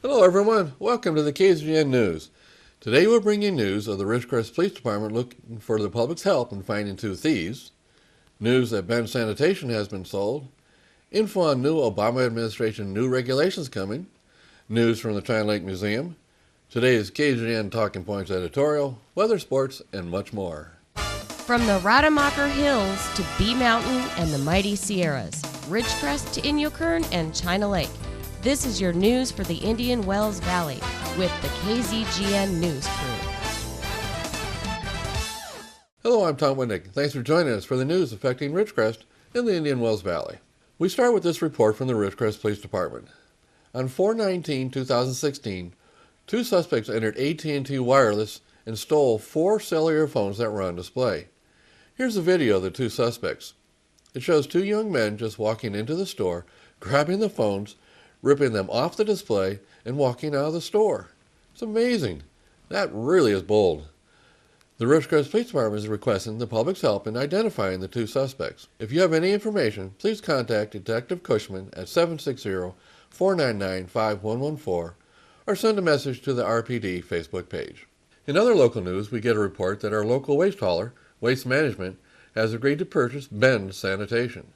Hello everyone, welcome to the KZGN News. Today we'll bring you news of the Ridgecrest Police Department looking for the public's help in finding two thieves, news that Ben's Sanitation has been sold, info on new Obama administration new regulations coming, news from the China Lake Museum, today's KZGN Talking Points editorial, weather, sports, and much more. From the Rademacher Hills to Bee Mountain and the mighty Sierras, Ridgecrest to Inyokern and China Lake, this is your news for the Indian Wells Valley with the KZGN News Crew. Hello, I'm Tom Winnick. Thanks for joining us for the news affecting Ridgecrest in the Indian Wells Valley. We start with this report from the Ridgecrest Police Department. On 4/19/2016, two suspects entered AT&T Wireless and stole 4 cellular phones that were on display. Here's a video of the two suspects. It shows two young men just walking into the store, grabbing the phones, ripping them off the display, and walking out of the store. It's amazing. That really is bold. The Ridgecrest Police Department is requesting the public's help in identifying the two suspects. If you have any information, please contact Detective Cushman at 760-499-5114 or send a message to the RPD Facebook page. In other local news, we get a report that our local waste hauler, Waste Management, has agreed to purchase Ben's Sanitation.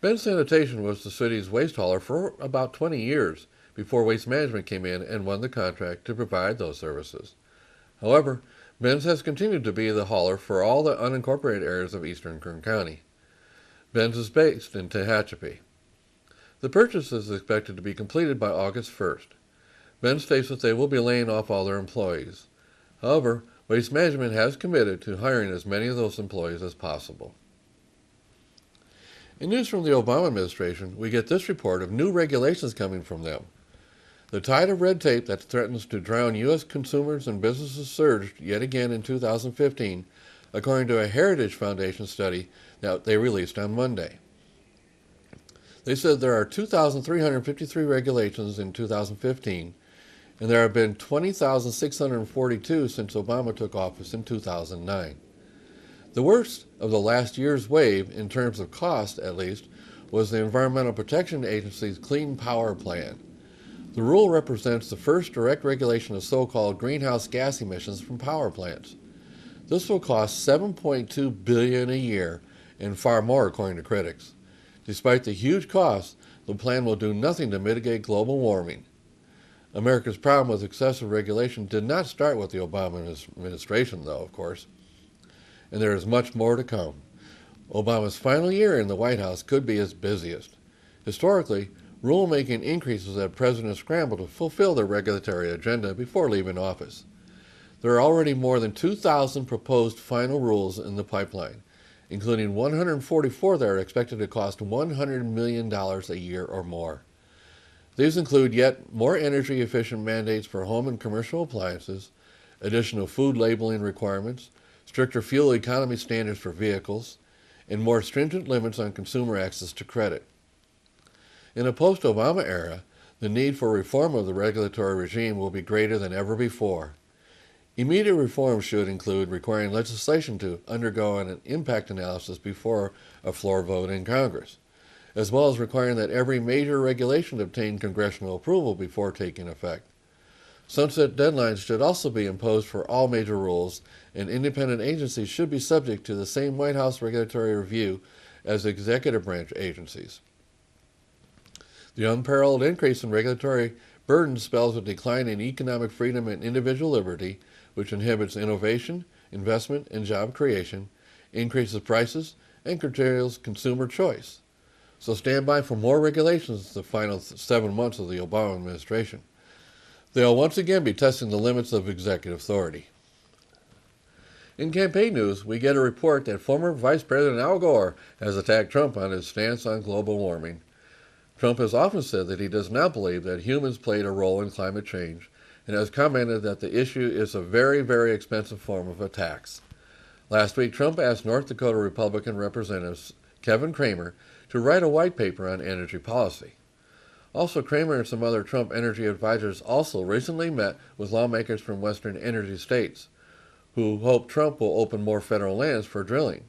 Ben's Sanitation was the city's waste hauler for about 20 years before Waste Management came in and won the contract to provide those services. However, Ben's has continued to be the hauler for all the unincorporated areas of eastern Kern County. Ben's is based in Tehachapi. The purchase is expected to be completed by August 1st. Ben's states that they will be laying off all their employees. However, Waste Management has committed to hiring as many of those employees as possible. In news from the Obama administration, we get this report of new regulations coming from them. The tide of red tape that threatens to drown U.S. consumers and businesses surged yet again in 2015, according to a Heritage Foundation study that they released on Monday. They said there are 2,353 regulations in 2015, and there have been 20,642 since Obama took office in 2009. The worst of the last year's wave, in terms of cost at least, was the Environmental Protection Agency's Clean Power Plan. The rule represents the first direct regulation of so-called greenhouse gas emissions from power plants. This will cost $7.2 billion a year, and far more according to critics. Despite the huge cost, the plan will do nothing to mitigate global warming. America's problem with excessive regulation did not start with the Obama administration, though, of course. And there is much more to come. Obama's final year in the White House could be his busiest. Historically, rulemaking increases as presidents scramble to fulfill their regulatory agenda before leaving office. There are already more than 2,000 proposed final rules in the pipeline, including 144 that are expected to cost $100 million a year or more. These include yet more energy-efficient mandates for home and commercial appliances, additional food labeling requirements, stricter fuel economy standards for vehicles, and more stringent limits on consumer access to credit. In a post-Obama era, the need for reform of the regulatory regime will be greater than ever before. Immediate reforms should include requiring legislation to undergo an impact analysis before a floor vote in Congress, as well as requiring that every major regulation obtain congressional approval before taking effect. Sunset deadlines should also be imposed for all major rules, and independent agencies should be subject to the same White House regulatory review as executive branch agencies. The unparalleled increase in regulatory burden spells a decline in economic freedom and individual liberty, which inhibits innovation, investment, and job creation, increases prices, and curtails consumer choice. So stand by for more regulations the final 7 months of the Obama administration. They'll once again be testing the limits of executive authority. In campaign news, we get a report that former Vice President Al Gore has attacked Trump on his stance on global warming. Trump has often said that he does not believe that humans played a role in climate change, and has commented that the issue is a very, very expensive form of a tax. Last week, Trump asked North Dakota Republican Representative Kevin Cramer to write a white paper on energy policy. Also, Cramer and some other Trump energy advisors also recently met with lawmakers from western energy states, who hope Trump will open more federal lands for drilling.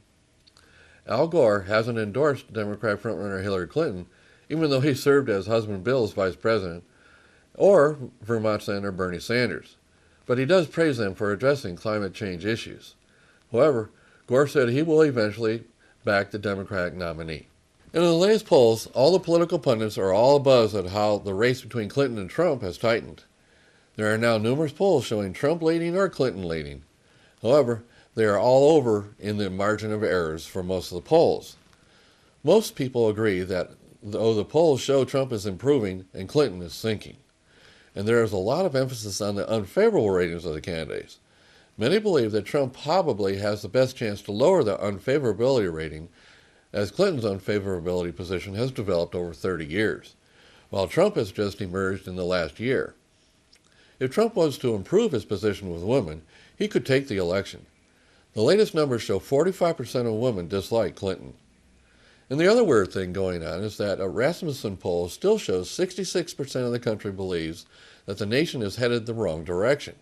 Al Gore hasn't endorsed Democrat frontrunner Hillary Clinton, even though he served as husband Bill's vice president. or Vermont Senator Bernie Sanders, but he does praise them for addressing climate change issues. However, Gore said he will eventually back the Democratic nominee. In the latest polls, all the political pundits are all abuzz at how the race between Clinton and Trump has tightened. There are now numerous polls showing Trump leading or Clinton leading. However, they are all over in the margin of errors for most of the polls. Most people agree that though the polls show Trump is improving and Clinton is sinking, and there is a lot of emphasis on the unfavorable ratings of the candidates. Many believe that Trump probably has the best chance to lower the unfavorability rating, as Clinton's unfavorability position has developed over 30 years, while Trump has just emerged in the last year. If Trump was to improve his position with women, he could take the election. The latest numbers show 45% of women dislike Clinton. And the other weird thing going on is that a Rasmussen poll still shows 66% of the country believes that the nation is headed the wrong direction.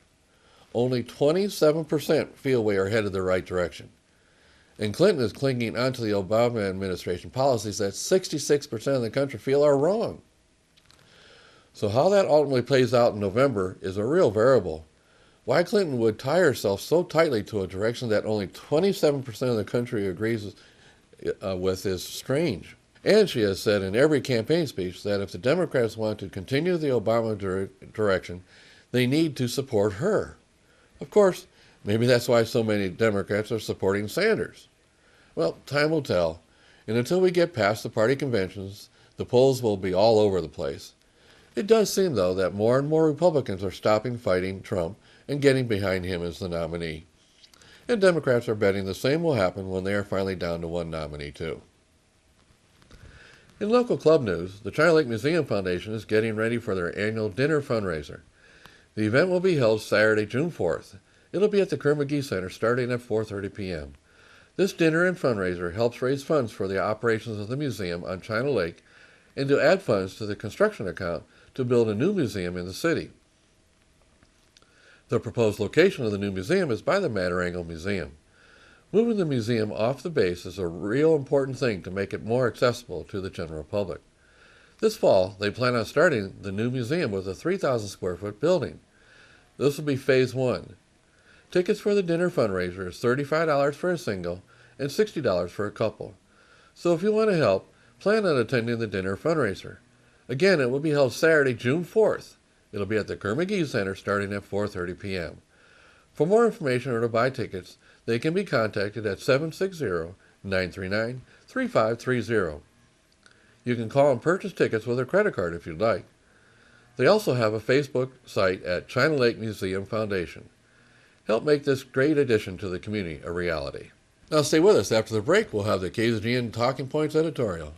Only 27% feel we are headed the right direction. And Clinton is clinging onto the Obama administration policies that 66% of the country feel are wrong. So how that ultimately plays out in November is a real variable. Why Clinton would tie herself so tightly to a direction that only 27% of the country agrees with is strange. And she has said in every campaign speech that if the Democrats want to continue the Obama direction, they need to support her. Of course, maybe that's why so many Democrats are supporting Sanders. Well, time will tell, and until we get past the party conventions, the polls will be all over the place. It does seem, though, that more and more Republicans are stopping fighting Trump and getting behind him as the nominee. And Democrats are betting the same will happen when they are finally down to one nominee, too. In local club news, the China Lake Museum Foundation is getting ready for their annual dinner fundraiser. The event will be held Saturday, June 4th. It'll be at the Kerr-McGee Center starting at 4:30 p.m. This dinner and fundraiser helps raise funds for the operations of the museum on China Lake and to add funds to the construction account to build a new museum in the city. The proposed location of the new museum is by the Matarango Museum. Moving the museum off the base is a real important thing to make it more accessible to the general public. This fall, they plan on starting the new museum with a 3,000 square foot building. This will be phase 1. Tickets for the dinner fundraiser is $35 for a single and $60 for a couple. So if you want to help, plan on attending the dinner fundraiser. Again, it will be held Saturday, June 4th. It'll be at the Kerr-McGee Center starting at 4:30 p.m. For more information or to buy tickets, they can be contacted at 760-939-3530. You can call and purchase tickets with a credit card if you'd like. They also have a Facebook site at China Lake Museum Foundation. Help make this great addition to the community a reality. Now stay with us. After the break, we'll have the KZGN Talking Points editorial.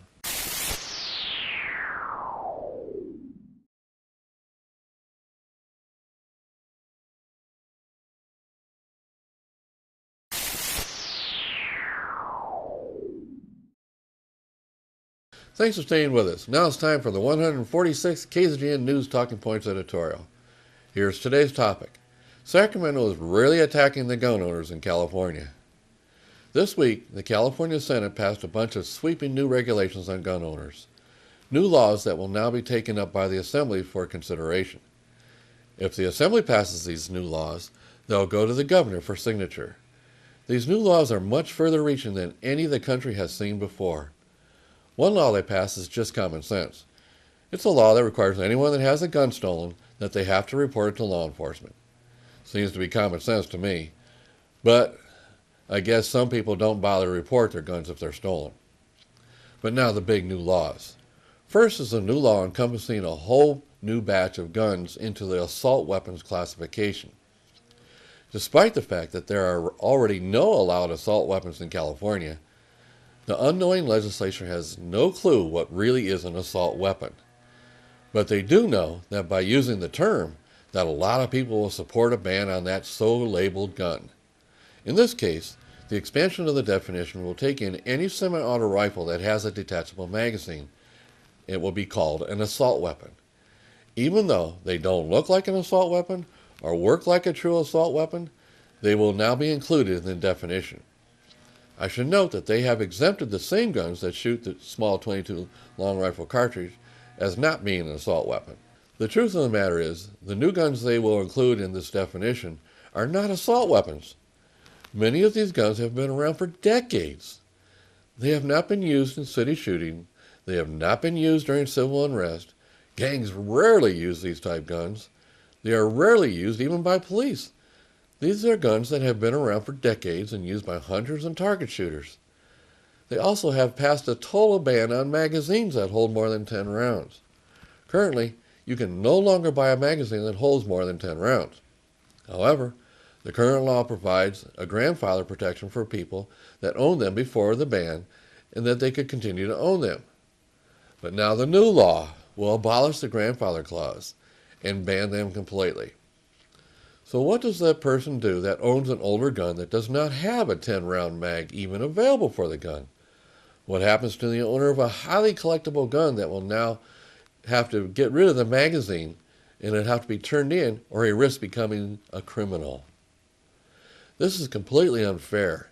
Thanks for staying with us. Now it's time for the 146th KZGN News Talking Points editorial. Here's today's topic. Sacramento is really attacking the gun owners in California. This week, the California Senate passed a bunch of sweeping new regulations on gun owners. New laws that will now be taken up by the Assembly for consideration. If the Assembly passes these new laws, they'll go to the governor for signature. These new laws are much further reaching than any the country has seen before. One law they passed is just common sense. It's a law that requires anyone that has a gun stolen that they have to report it to law enforcement. Seems to be common sense to me, but I guess some people don't bother to report their guns if they're stolen. But now the big new laws. First is a new law encompassing a whole new batch of guns into the assault weapons classification. Despite the fact that there are already no allowed assault weapons in California, the unknowing legislature has no clue what really is an assault weapon. But they do know that by using the term, that a lot of people will support a ban on that so-labeled gun. In this case, the expansion of the definition will take in any semi-auto rifle that has a detachable magazine. It will be called an assault weapon. Even though they don't look like an assault weapon or work like a true assault weapon, they will now be included in the definition. I should note that they have exempted the same guns that shoot the small .22 long rifle cartridge as not being an assault weapon. The truth of the matter is, the new guns they will include in this definition are not assault weapons. Many of these guns have been around for decades. They have not been used in city shooting. They have not been used during civil unrest. Gangs rarely use these type guns. They are rarely used even by police. These are guns that have been around for decades and used by hunters and target shooters. They also have passed a total ban on magazines that hold more than 10 rounds. Currently, you can no longer buy a magazine that holds more than 10 rounds. However, the current law provides a grandfather protection for people that owned them before the ban and that they could continue to own them. But now the new law will abolish the grandfather clause and ban them completely. So what does that person do that owns an older gun that does not have a 10-round mag even available for the gun? What happens to the owner of a highly collectible gun that will now have to get rid of the magazine and it'll have to be turned in, or he risks becoming a criminal? This is completely unfair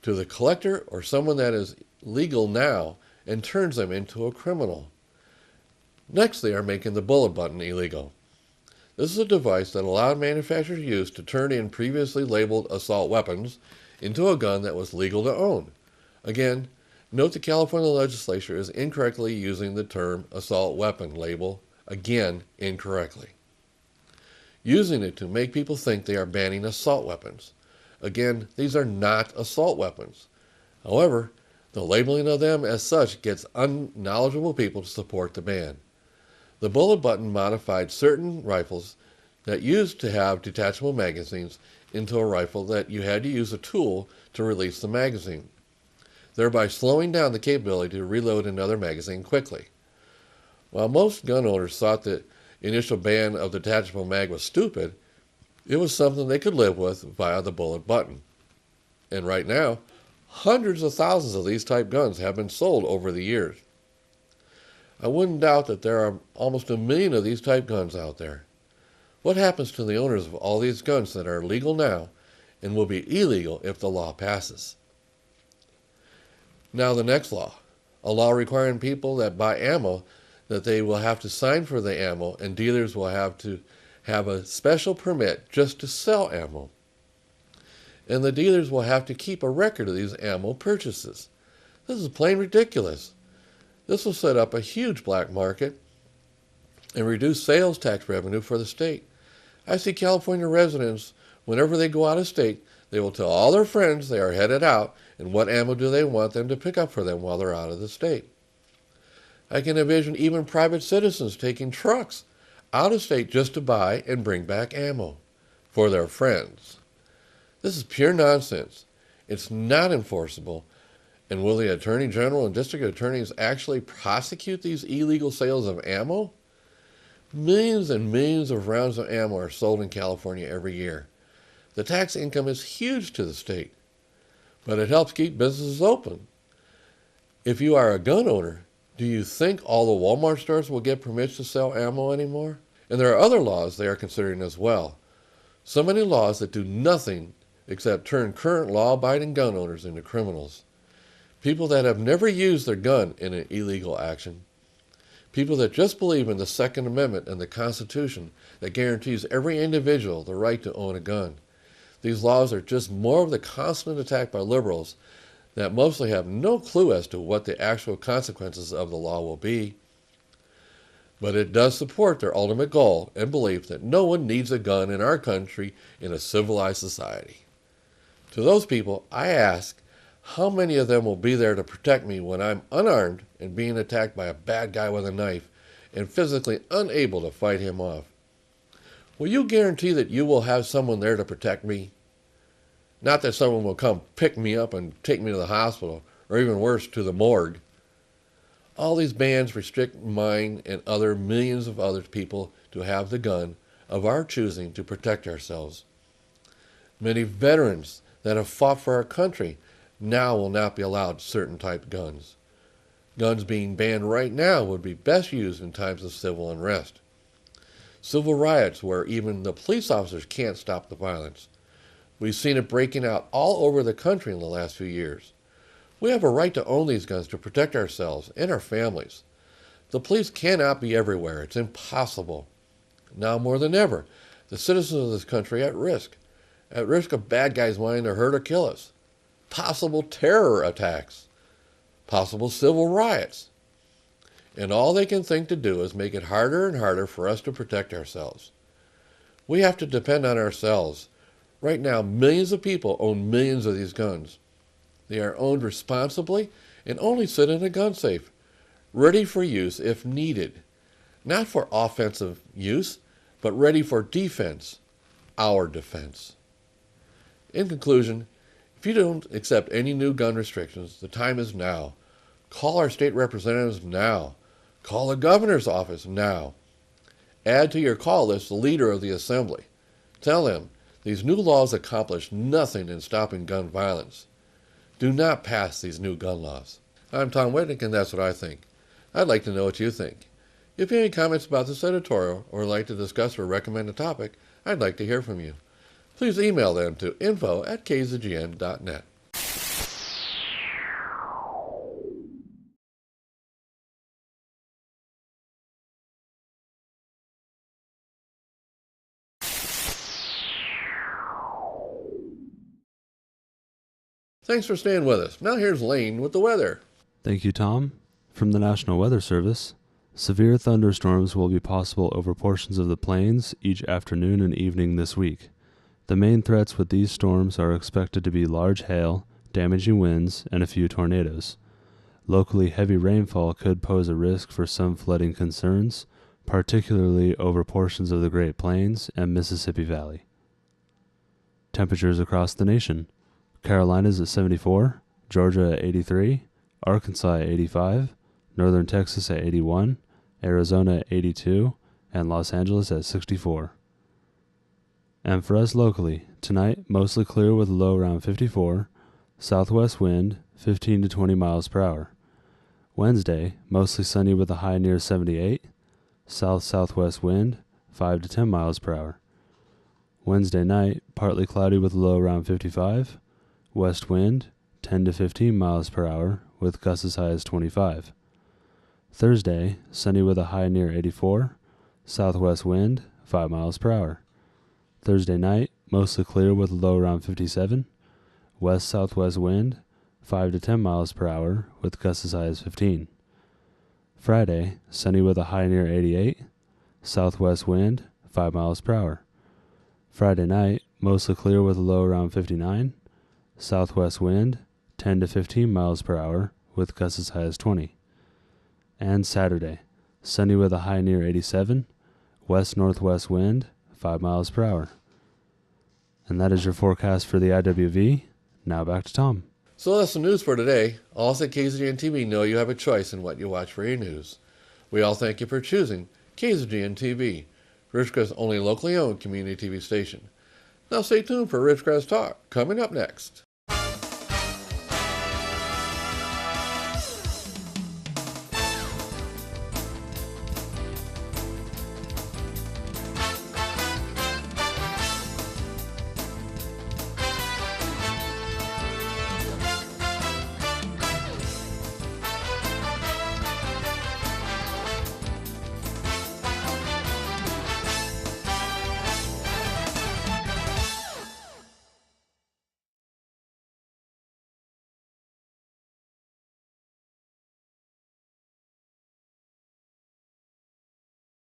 to the collector or someone that is legal now and turns them into a criminal. Next, they are making the bullet button illegal. This is a device that allowed manufacturers use to turn in previously labeled assault weapons into a gun that was legal to own. Again, note the California legislature is incorrectly using the term assault weapon label, again incorrectly, using it to make people think they are banning assault weapons. Again, these are not assault weapons. However, the labeling of them as such gets unknowledgeable people to support the ban. The bullet button modified certain rifles that used to have detachable magazines into a rifle that you had to use a tool to release the magazine, thereby slowing down the capability to reload another magazine quickly. While most gun owners thought the initial ban of the detachable mag was stupid, it was something they could live with via the bullet button. And right now, hundreds of thousands of these type guns have been sold over the years. I wouldn't doubt that there are almost 1 million of these type guns out there. What happens to the owners of all these guns that are legal now and will be illegal if the law passes? Now the next law, a law requiring people that buy ammo that they will have to sign for the ammo, and dealers will have to have a special permit just to sell ammo. And the dealers will have to keep a record of these ammo purchases. This is plain ridiculous. This will set up a huge black market and reduce sales tax revenue for the state. I see California residents, whenever they go out of state, they will tell all their friends they are headed out and what ammo do they want them to pick up for them while they're out of the state. I can envision even private citizens taking trucks out of state just to buy and bring back ammo for their friends. This is pure nonsense. It's not enforceable. And will the Attorney General and District Attorneys actually prosecute these illegal sales of ammo? Millions and millions of rounds of ammo are sold in California every year. The tax income is huge to the state, but it helps keep businesses open. If you are a gun owner, do you think all the Walmart stores will get permits to sell ammo anymore? And there are other laws they are considering as well. So many laws that do nothing except turn current law-abiding gun owners into criminals. People that have never used their gun in an illegal action. People that just believe in the Second Amendment and the Constitution that guarantees every individual the right to own a gun. These laws are just more of the constant attack by liberals that mostly have no clue as to what the actual consequences of the law will be. But it does support their ultimate goal and belief that no one needs a gun in our country in a civilized society. To those people, I ask, how many of them will be there to protect me when I'm unarmed and being attacked by a bad guy with a knife and physically unable to fight him off? Will you guarantee that you will have someone there to protect me? Not that someone will come pick me up and take me to the hospital, or even worse, to the morgue. All these bans restrict mine and other millions of other people to have the gun of our choosing to protect ourselves. Many veterans that have fought for our country now will not be allowed certain type guns. Guns being banned right now would be best used in times of civil unrest. Civil riots where even the police officers can't stop the violence. We've seen it breaking out all over the country in the last few years. We have a right to own these guns to protect ourselves and our families. The police cannot be everywhere. It's impossible. Now more than ever, the citizens of this country at risk of bad guys wanting to hurt or kill us, possible terror attacks, possible civil riots. And all they can think to do is make it harder and harder for us to protect ourselves. We have to depend on ourselves. Right now, millions of people own millions of these guns. They are owned responsibly and only sit in a gun safe, ready for use if needed. Not for offensive use, but ready for defense, our defense. In conclusion, if you don't accept any new gun restrictions, the time is now. Call our state representatives now. Call the governor's office now. Add to your call list the leader of the assembly. Tell them these new laws accomplish nothing in stopping gun violence. Do not pass these new gun laws. I'm Tom Whitnick, and that's what I think. I'd like to know what you think. If you have any comments about this editorial or would like to discuss or recommend a topic, I'd like to hear from you. Please email them to info@kzgn.net. Thanks for staying with us. Now here's Lane with the weather. Thank you, Tom. From the National Weather Service, severe thunderstorms will be possible over portions of the plains each afternoon and evening this week. The main threats with these storms are expected to be large hail, damaging winds, and a few tornadoes. Locally, heavy rainfall could pose a risk for some flooding concerns, particularly over portions of the Great Plains and Mississippi Valley. Temperatures across the nation. Carolinas at 74, Georgia at 83, Arkansas at 85, Northern Texas at 81, Arizona at 82, and Los Angeles at 64. And for us locally, tonight mostly clear with a low around 54, southwest wind 15 to 20 miles per hour. Wednesday, mostly sunny with a high near 78, south-southwest wind 5 to 10 miles per hour. Wednesday night, partly cloudy with a low around 55, west wind 10 to 15 miles per hour with gusts as high as 25. Thursday, sunny with a high near 84, southwest wind 5 miles per hour. Thursday night, mostly clear with a low around 57, west-southwest wind 5 to 10 miles per hour with gusts as high as 15. Friday, sunny with a high near 88, southwest wind 5 miles per hour. Friday night, mostly clear with a low around 59, southwest wind 10 to 15 miles per hour with gusts as high as 20. And Saturday, sunny with a high near 87, west-northwest wind 5 miles per hour. And that is your forecast for the IWV. Now back to Tom. So that's the news for today. All us at KZGN-TV know you have a choice in what you watch for your news. We all thank you for choosing KZGN-TV, Ridgecrest's only locally owned community TV station. Now stay tuned for Ridgecrest Talk, coming up next.